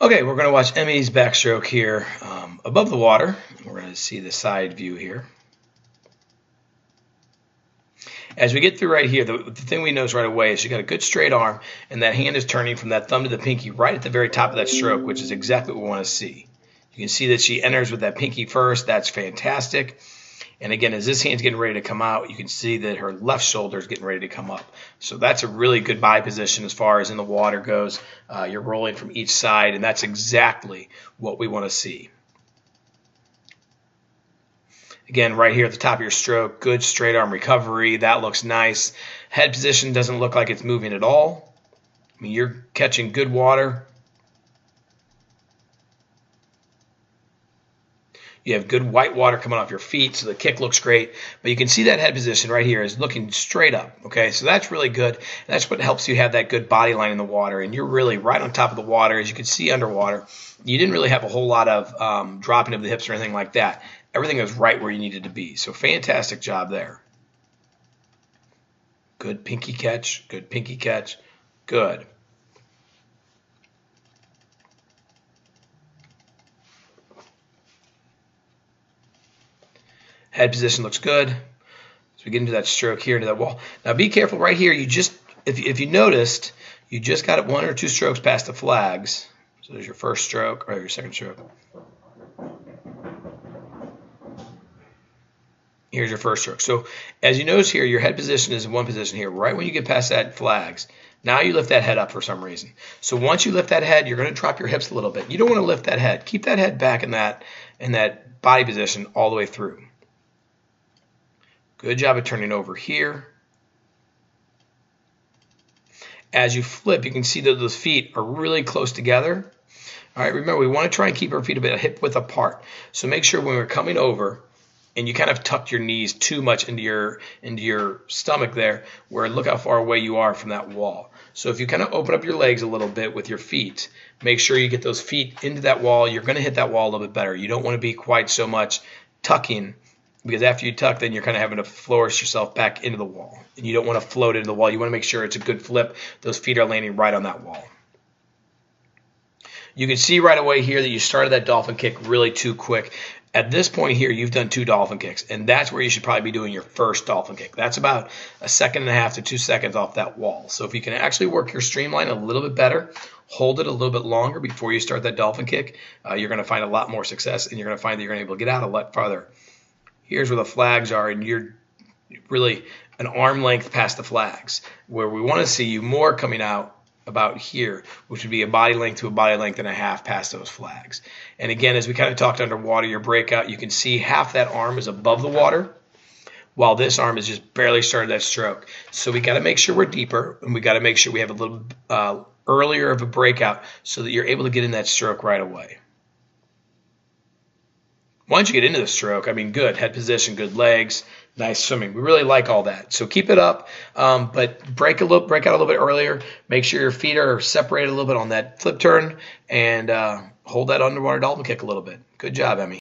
Okay, we're going to watch Emmy's backstroke here above the water. We're going to see the side view here. As we get through right here, the thing we notice right away is you got a good straight arm, and that hand is turning from that thumb to the pinky right at the very top of that stroke, which is exactly what we want to see. You can see that she enters with that pinky first. That's fantastic. And again, as this hand's getting ready to come out, you can see that her left shoulder is getting ready to come up. So that's a really good body position as far as in the water goes. You're rolling from each side, and that's exactly what we want to see. Again, right here at the top of your stroke, good straight arm recovery. That looks nice. Head position doesn't look like it's moving at all. I mean, you're catching good water. You have good white water coming off your feet, so the kick looks great. But you can see that head position right here is looking straight up. Okay, so that's really good. And that's what helps you have that good body line in the water. And you're really right on top of the water. As you can see underwater, you didn't really have a whole lot of dropping of the hips or anything like that. Everything is right where you needed to be. So fantastic job there. Good pinky catch. Good pinky catch. Good. Head position looks good. So we get into that stroke here, into that wall. Now be careful right here. You just, if you noticed, you just got it 1 or 2 strokes past the flags. So there's your first stroke, or your second stroke. Here's your first stroke. So as you notice here, your head position is in one position here. Right when you get past that flags, now you lift that head up for some reason. So once you lift that head, you're going to drop your hips a little bit. You don't want to lift that head. Keep that head back in that body position all the way through. Good job of turning over here. As you flip, you can see that those feet are really close together. All right, remember, we want to try and keep our feet a bit hip width apart. So make sure when we're coming over, and you kind of tucked your knees too much into your stomach there, where look how far away you are from that wall. So if you kind of open up your legs a little bit with your feet, make sure you get those feet into that wall. You're going to hit that wall a little bit better. You don't want to be quite so much tucking, because after you tuck, then you're kind of having to flourish yourself back into the wall. And you don't want to float into the wall. You want to make sure it's a good flip. Those feet are landing right on that wall. You can see right away here that you started that dolphin kick really too quick. At this point here, you've done 2 dolphin kicks, and that's where you should probably be doing your first dolphin kick. That's about 1.5 to 2 seconds off that wall. So if you can actually work your streamline a little bit better, hold it a little bit longer before you start that dolphin kick, you're going to find a lot more success, and you're going to find that you're going to be able to get out a lot farther. Here's where the flags are, and you're really an arm length past the flags, where we want to see you more coming out about here, which would be a body length to a body length and a half past those flags. And again, as we kind of talked underwater, your breakout, you can see half that arm is above the water, while this arm has just barely started that stroke. So we got to make sure we're deeper, and we got to make sure we have a little earlier of a breakout so that you're able to get in that stroke right away. Once you get into the stroke, I mean, good head position, good legs, nice swimming. We really like all that. So keep it up, but break out a little bit earlier. Make sure your feet are separated a little bit on that flip turn, and hold that underwater dolphin kick a little bit. Good job, Emmy.